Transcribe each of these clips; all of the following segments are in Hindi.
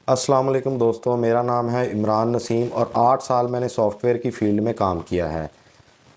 अस्सलाम वालेकुम दोस्तों, मेरा नाम है इमरान नसीम और 8 साल मैंने सॉफ्टवेयर की फ़ील्ड में काम किया है।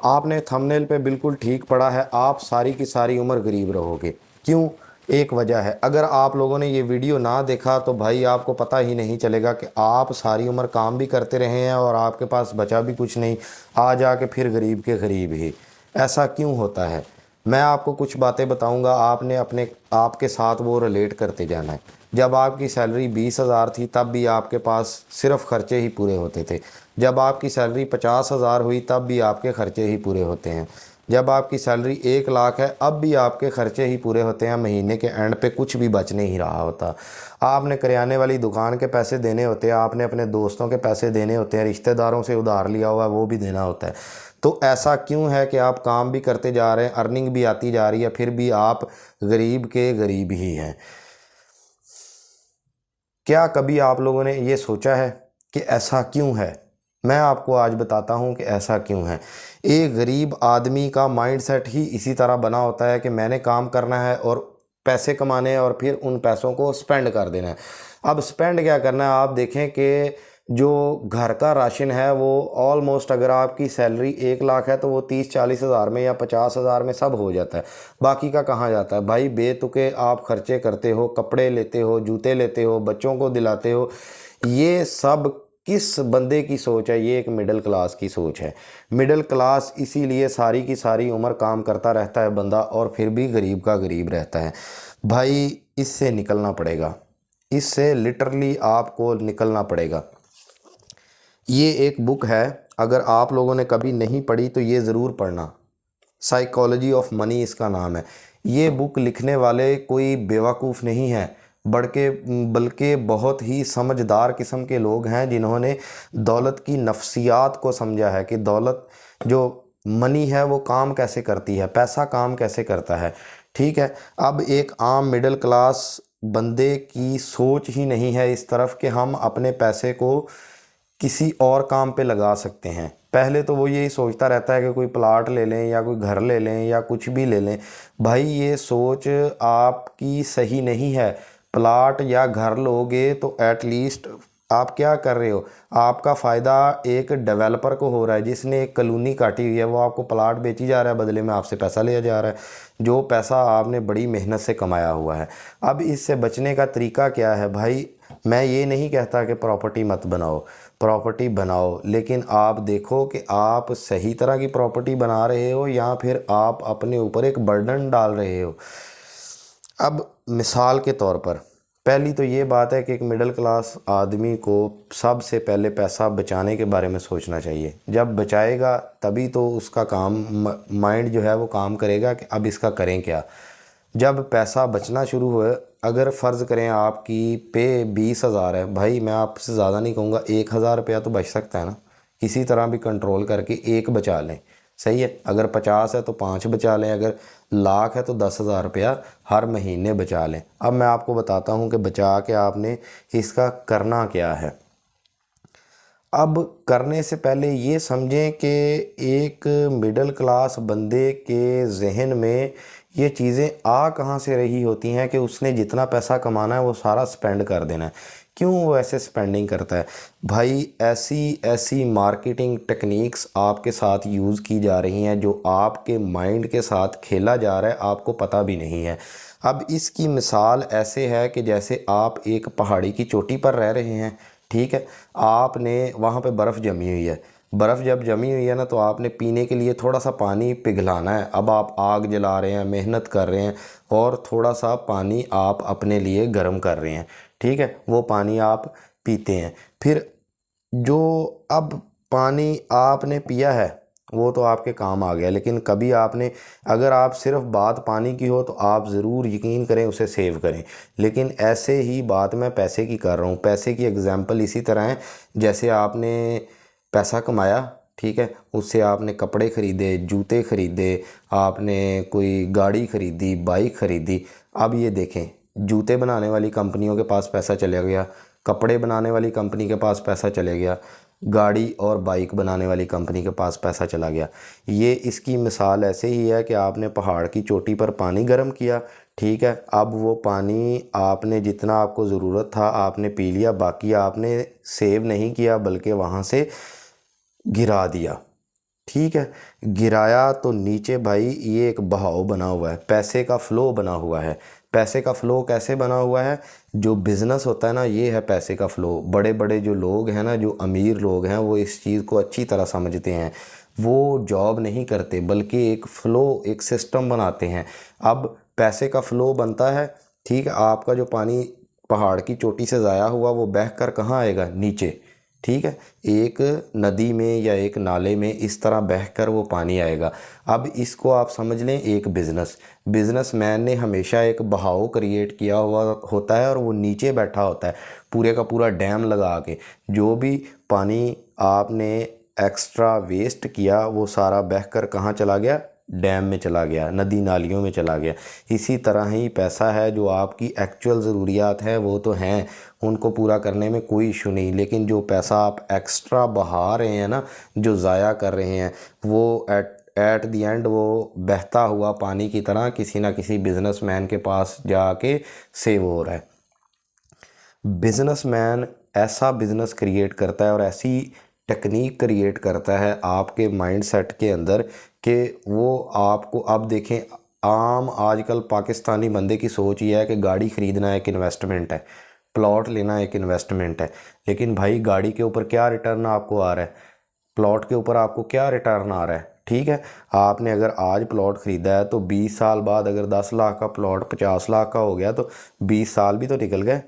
आपने थंबनेल पे बिल्कुल ठीक पढ़ा है, आप सारी की सारी उम्र गरीब रहोगे। क्यों? एक वजह है, अगर आप लोगों ने ये वीडियो ना देखा तो भाई आपको पता ही नहीं चलेगा कि आप सारी उम्र काम भी करते रहे हैं और आपके पास बचा भी कुछ नहीं, आ जाके फिर गरीब के गरीब ही। ऐसा क्यों होता है? मैं आपको कुछ बातें बताऊंगा, आपने अपने आपके साथ वो रिलेट करते जाना है। जब आपकी सैलरी 20,000 थी तब भी आपके पास सिर्फ खर्चे ही पूरे होते थे। जब आपकी सैलरी 50,000 हुई तब भी आपके खर्चे ही पूरे होते हैं। जब आपकी सैलरी 1 लाख है अब भी आपके खर्चे ही पूरे होते हैं, महीने के एंड पे कुछ भी बच नहीं रहा होता। आपने करियाने वाली दुकान के पैसे देने होते हैं, आपने अपने दोस्तों के पैसे देने होते हैं, रिश्तेदारों से उधार लिया हुआ है वो भी देना होता है। तो ऐसा क्यों है कि आप काम भी करते जा रहे हैं, अर्निंग भी आती जा रही है, फिर भी आप गरीब के गरीब ही हैं? क्या कभी आप लोगों ने ये सोचा है कि ऐसा क्यों है? मैं आपको आज बताता हूँ कि ऐसा क्यों है। एक गरीब आदमी का माइंडसेट ही इसी तरह बना होता है कि मैंने काम करना है और पैसे कमाने हैं और फिर उन पैसों को स्पेंड कर देना है। अब स्पेंड क्या करना है, आप देखें कि जो घर का राशन है वो ऑलमोस्ट, अगर आपकी सैलरी 1 लाख है तो वो 30-40 हज़ार में या 50 हज़ार में सब हो जाता है। बाकी का कहाँ जाता है भाई? बेतुके आप खर्चे करते हो, कपड़े लेते हो, जूते लेते हो, बच्चों को दिलाते हो। ये सब किस बंदे की सोच है? ये एक मिडिल क्लास की सोच है। मिडिल क्लास इसीलिए सारी की सारी उम्र काम करता रहता है बंदा और फिर भी गरीब का गरीब रहता है। भाई इससे निकलना पड़ेगा, इससे लिटरली आपको निकलना पड़ेगा। ये एक बुक है, अगर आप लोगों ने कभी नहीं पढ़ी तो ये ज़रूर पढ़ना। साइकोलॉजी ऑफ मनी इसका नाम है। ये बुक लिखने वाले कोई बेवकूफ़ नहीं है, बल्कि बहुत ही समझदार किस्म के लोग हैं जिन्होंने दौलत की नफ्सियात को समझा है कि दौलत जो मनी है वो काम कैसे करती है, पैसा काम कैसे करता है। ठीक है, अब एक आम मिडिल क्लास बंदे की सोच ही नहीं है इस तरफ कि हम अपने पैसे को किसी और काम पे लगा सकते हैं। पहले तो वो यही सोचता रहता है कि कोई प्लाट ले लें या कोई घर ले लें या कुछ भी ले लें। भाई ये सोच आपकी सही नहीं है। प्लाट या घर लोगे तो एटलीस्ट आप क्या कर रहे हो? आपका फ़ायदा एक डेवलपर को हो रहा है जिसने एक कॉलोनी काटी हुई है, वो आपको प्लाट बेची जा रहा है, बदले में आपसे पैसा लिया जा रहा है, जो पैसा आपने बड़ी मेहनत से कमाया हुआ है। अब इससे बचने का तरीका क्या है भाई? मैं ये नहीं कहता कि प्रॉपर्टी मत बनाओ, प्रॉपर्टी बनाओ, लेकिन आप देखो कि आप सही तरह की प्रॉपर्टी बना रहे हो या फिर आप अपने ऊपर एक बर्डन डाल रहे हो। अब मिसाल के तौर पर पहली तो ये बात है कि एक मिडिल क्लास आदमी को सबसे पहले पैसा बचाने के बारे में सोचना चाहिए। जब बचाएगा तभी तो उसका काम, माइंड जो है वो काम करेगा कि अब इसका करें क्या। जब पैसा बचना शुरू हुआ, अगर फ़र्ज़ करें आपकी पे 20,000 है, भाई मैं आपसे ज़्यादा नहीं कहूँगा, 1,000 रुपया तो बच सकता है ना। किसी तरह भी कंट्रोल करके एक बचा लें, सही है। अगर 50 है तो 5 बचा लें, अगर लाख है तो 10,000 रुपया हर महीने बचा लें। अब मैं आपको बताता हूँ कि बचा के आपने इसका करना क्या है। अब करने से पहले ये समझें कि एक मिडिल क्लास बंदे के जहन में ये चीज़ें आ कहाँ से रही होती हैं कि उसने जितना पैसा कमाना है वो सारा स्पेंड कर देना है। क्यों वो ऐसे स्पेंडिंग करता है? भाई ऐसी ऐसी मार्केटिंग टेक्निक्स आपके साथ यूज़ की जा रही हैं जो आपके माइंड के साथ खेला जा रहा है, आपको पता भी नहीं है। अब इसकी मिसाल ऐसे है कि जैसे आप एक पहाड़ी की चोटी पर रह रहे हैं, ठीक है। आपने वहाँ पे बर्फ़ जमी हुई है, बर्फ़ जब जमी हुई है ना तो आपने पीने के लिए थोड़ा सा पानी पिघलाना है। अब आप आग जला रहे हैं, मेहनत कर रहे हैं और थोड़ा सा पानी आप अपने लिए गर्म कर रहे हैं, ठीक है। वो पानी आप पीते हैं, फिर जो अब पानी आपने पिया है वो तो आपके काम आ गया, लेकिन कभी आपने, अगर आप सिर्फ बात पानी की हो तो आप ज़रूर यकीन करें उसे सेव करें। लेकिन ऐसे ही बात मैं पैसे की कर रहा हूँ। पैसे की एग्जांपल इसी तरह है, जैसे आपने पैसा कमाया, ठीक है, उससे आपने कपड़े ख़रीदे, जूते ख़रीदे, आपने कोई गाड़ी ख़रीदी, बाइक ख़रीदी। अब ये देखें, जूते बनाने वाली कंपनियों के पास पैसा चला गया, कपड़े बनाने वाली कंपनी के पास पैसा चले गया, गाड़ी और बाइक बनाने वाली कंपनी के पास पैसा चला गया। ये इसकी मिसाल ऐसे ही है कि आपने पहाड़ की चोटी पर पानी गर्म किया, ठीक है, अब वो पानी आपने जितना आपको ज़रूरत था आपने पी लिया, बाकी आपने सेव नहीं किया बल्कि वहाँ से गिरा दिया। ठीक है, गिराया तो नीचे भाई ये एक बहाव बना हुआ है, पैसे का फ़्लो बना हुआ है। पैसे का फ़्लो कैसे बना हुआ है? जो बिज़नेस होता है ना, ये है पैसे का फ़्लो। बड़े बड़े जो लोग हैं ना, जो अमीर लोग हैं, वो इस चीज़ को अच्छी तरह समझते हैं। वो जॉब नहीं करते बल्कि एक फ़्लो, एक सिस्टम बनाते हैं। अब पैसे का फ़्लो बनता है, ठीक है, आपका जो पानी पहाड़ की चोटी से ज़ाया हुआ वो बह कर कहाँ आएगा? नीचे। ठीक है, एक नदी में या एक नाले में इस तरह बहकर वो पानी आएगा। अब इसको आप समझ लें एक बिजनेसमैन ने हमेशा एक बहाव क्रिएट किया हुआ होता है और वो नीचे बैठा होता है पूरे का पूरा डैम लगा के। जो भी पानी आपने एक्स्ट्रा वेस्ट किया वो सारा बहकर कहाँ चला गया? डैम में चला गया, नदी नालियों में चला गया। इसी तरह ही पैसा है, जो आपकी एक्चुअल ज़रूरियात है वो तो हैं, उनको पूरा करने में कोई इशू नहीं, लेकिन जो पैसा आप एक्स्ट्रा बहा रहे हैं ना, जो ज़ाया कर रहे हैं, वो एट दी एंड वो बहता हुआ पानी की तरह किसी ना किसी बिजनेसमैन के पास जाके सेव हो रहा है। बिजनेसमैन ऐसा बिजनेस क्रिएट करता है और ऐसी टेक्निक क्रिएट करता है आपके माइंडसेट के अंदर कि वो आपको, अब देखें, आम आजकल पाकिस्तानी बंदे की सोच ये है कि गाड़ी ख़रीदना एक इन्वेस्टमेंट है, प्लॉट लेना एक इन्वेस्टमेंट है। लेकिन भाई गाड़ी के ऊपर क्या रिटर्न आपको आ रहा है? प्लॉट के ऊपर आपको क्या रिटर्न आ रहा है? ठीक है, आपने अगर आज प्लॉट ख़रीदा है तो 20 साल बाद अगर 10 लाख का प्लॉट 50 लाख का हो गया तो 20 साल भी तो निकल गए।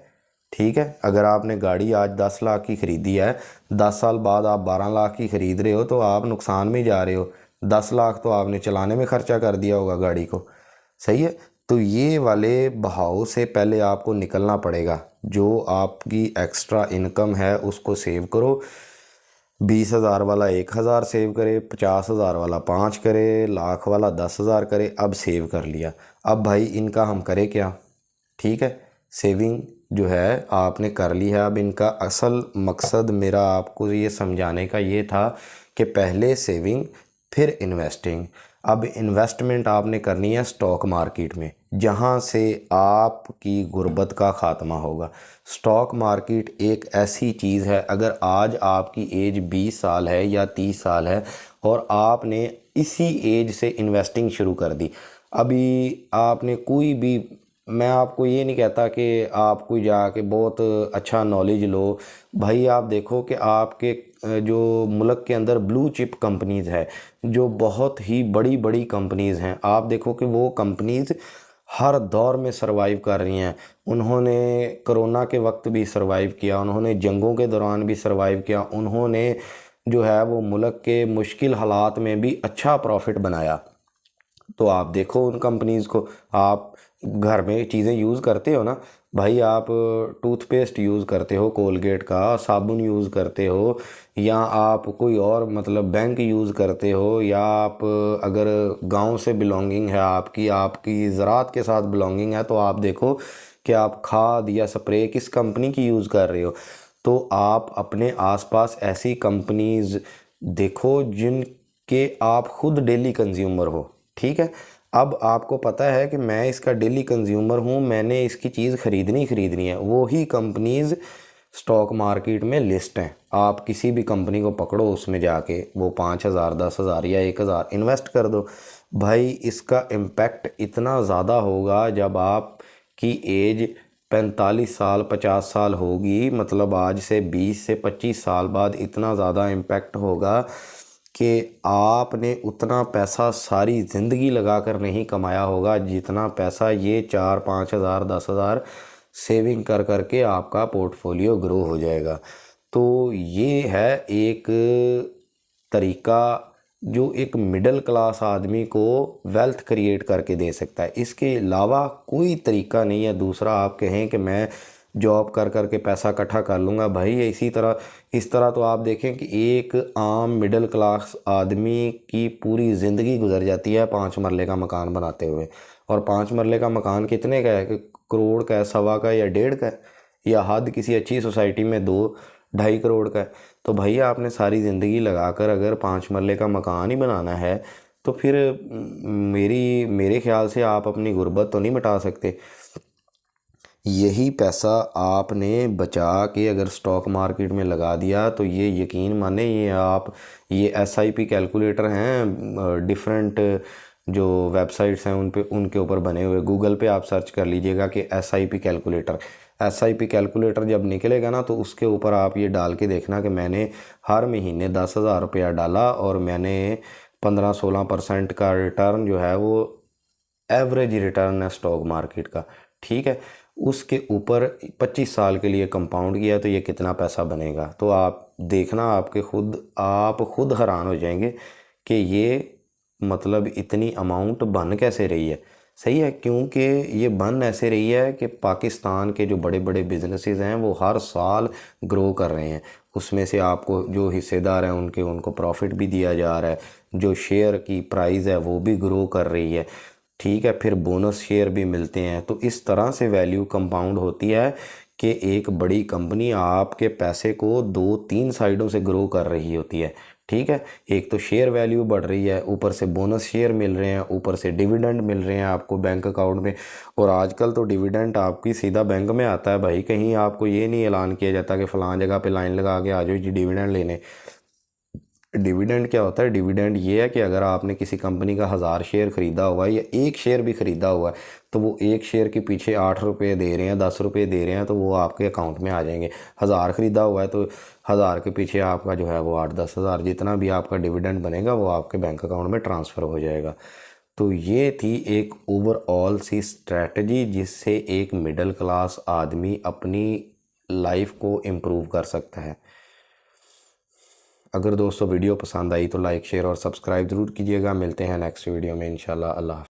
ठीक है, अगर आपने गाड़ी आज 10 लाख की ख़रीदी है, 10 साल बाद आप 12 लाख की ख़रीद रहे हो तो आप नुकसान में जा रहे हो। 10 लाख तो आपने चलाने में ख़र्चा कर दिया होगा गाड़ी को। सही है, तो ये वाले बहाव से पहले आपको निकलना पड़ेगा। जो आपकी एक्स्ट्रा इनकम है उसको सेव करो। 20,000 वाला 1,000 सेव करे, 50,000 वाला 5 करे, लाख वाला 10,000 करे। अब सेव कर लिया, अब भाई इनका हम करें क्या? ठीक है, सेविंग जो है आपने कर ली है। अब इनका असल मकसद मेरा आपको ये समझाने का ये था कि पहले सेविंग फिर इन्वेस्टिंग। अब इन्वेस्टमेंट आपने करनी है स्टॉक मार्केट में, जहाँ से आपकी गुर्बत का ख़ात्मा होगा। स्टॉक मार्केट एक ऐसी चीज़ है, अगर आज आपकी एज 20 साल है या 30 साल है और आपने इसी एज से इन्वेस्टिंग शुरू कर दी, अभी आपने कोई भी, मैं आपको ये नहीं कहता कि आप कोई जाके बहुत अच्छा नॉलेज लो। भाई आप देखो कि आपके जो मुल्क के अंदर ब्लू चिप कंपनीज़ है, जो बहुत ही बड़ी बड़ी कंपनीज़ हैं, आप देखो कि वो कंपनीज़ हर दौर में सरवाइव कर रही हैं। उन्होंने कोरोना के वक्त भी सरवाइव किया, उन्होंने जंगों के दौरान भी सरवाइव किया, उन्होंने जो है वो मुल्क के मुश्किल हालात में भी अच्छा प्रॉफिट बनाया। तो आप देखो उन कंपनीज़ को, आप घर में चीज़ें यूज़ करते हो ना भाई, आप टूथपेस्ट यूज़ करते हो कोलगेट का, साबुन यूज़ करते हो, या आप कोई और मतलब बैंक यूज़ करते हो, या आप अगर गांव से बिलोंगिंग है आपकी, आपकी ज़रात के साथ बिलोंगिंग है, तो आप देखो कि आप खाद या स्प्रे किस कंपनी की यूज़ कर रहे हो। तो आप अपने आसपास ऐसी कंपनीज़ देखो जिनके आप खुद डेली कंज्यूमर हो। ठीक है, अब आपको पता है कि मैं इसका डेली कंज्यूमर हूँ, मैंने इसकी चीज़ ख़रीदनी है, वो ही कंपनीज़ स्टॉक मार्केट में लिस्ट हैं। आप किसी भी कंपनी को पकड़ो, उसमें जाके वो 5,000 10,000 या 1,000 इन्वेस्ट कर दो। भाई इसका इम्पेक्ट इतना ज़्यादा होगा जब आपकी एज 45 साल 50 साल होगी, मतलब आज से 20 से 25 साल बाद इतना ज़्यादा इम्पेक्ट होगा कि आपने उतना पैसा सारी ज़िंदगी लगाकर नहीं कमाया होगा जितना पैसा ये 4-5,000 10,000 सेविंग कर करके आपका पोर्टफोलियो ग्रो हो जाएगा। तो ये है एक तरीका जो एक मिडिल क्लास आदमी को वेल्थ क्रिएट करके दे सकता है। इसके अलावा कोई तरीका नहीं है। दूसरा आप कहें कि मैं जॉब कर कर के पैसा इकट्ठा कर लूँगा, भाई इस तरह तो आप देखें कि एक आम मिडिल क्लास आदमी की पूरी ज़िंदगी गुजर जाती है 5 मरले का मकान बनाते हुए। और 5 मरले का मकान कितने का है? कि करोड़ का है, सवा का या 1.5 का है, या हद किसी अच्छी सोसाइटी में 2-2.5 करोड़ का है। तो भैया आपने सारी ज़िंदगी लगाकर अगर 5 मरले का मकान ही बनाना है तो फिर मेरे ख्याल से आप अपनी गुर्बत तो नहीं मिटा सकते। यही पैसा आपने बचा के अगर स्टॉक मार्केट में लगा दिया तो ये यकीन माने ये SIP कैलकुलेटर हैं, डिफरेंट जो वेबसाइट्स हैं उनके ऊपर बने हुए। गूगल पे आप सर्च कर लीजिएगा कि SIP कैलकुलेटर जब निकलेगा ना तो उसके ऊपर आप ये डाल के देखना कि मैंने हर महीने 10,000 रुपया डाला और मैंने 15-16% का रिटर्न जो है वो एवरेज रिटर्न है स्टॉक मार्केट का, ठीक है। उसके ऊपर 25 साल के लिए कंपाउंड किया तो ये कितना पैसा बनेगा। तो आप देखना आप खुद हैरान हो जाएंगे कि ये मतलब इतनी अमाउंट बन कैसे रही है। सही है, क्योंकि ये बन ऐसे रही है कि पाकिस्तान के जो बड़े बड़े बिजनेसेस हैं वो हर साल ग्रो कर रहे हैं। उसमें से आपको जो हिस्सेदार हैं उनको प्रॉफिट भी दिया जा रहा है, जो शेयर की प्राइस है वो भी ग्रो कर रही है, ठीक है। फिर बोनस शेयर भी मिलते हैं। तो इस तरह से वैल्यू कंपाउंड होती है कि एक बड़ी कंपनी आपके पैसे को 2-3 साइडों से ग्रो कर रही होती है, ठीक है। एक तो शेयर वैल्यू बढ़ रही है, ऊपर से बोनस शेयर मिल रहे हैं, ऊपर से डिविडेंड मिल रहे हैं आपको बैंक अकाउंट में। और आजकल तो डिविडेंड आपकी सीधा बैंक में आता है भाई, कहीं आपको ये नहीं ऐलान किया जाता कि फ़लाँ जगह पे लाइन लगा के आ जाओ जी डिविडेंड लेने। डिविडेंड क्या होता है? डिविडेंड ये है कि अगर आपने किसी कंपनी का 1000 शेयर ख़रीदा हुआ है या एक शेयर भी ख़रीदा हुआ है तो वो एक शेयर के पीछे 8 रुपये दे रहे हैं, 10 रुपये दे रहे हैं, तो वो आपके अकाउंट में आ जाएंगे। 1000 ख़रीदा हुआ है तो 1000 के पीछे आपका जो है वो 8-10 हज़ार जितना भी आपका डिविडेंड बनेगा वो आपके बैंक अकाउंट में ट्रांसफ़र हो जाएगा। तो ये थी एक ओवरऑल सी स्ट्रैटेजी जिससे एक मिडिल क्लास आदमी अपनी लाइफ को इम्प्रूव कर सकता है। अगर दोस्तों वीडियो पसंद आई तो लाइक शेयर और सब्सक्राइब ज़रूर कीजिएगा। मिलते हैं नेक्स्ट वीडियो में इंशाल्लाह। अल्लाह हाफ़िज़।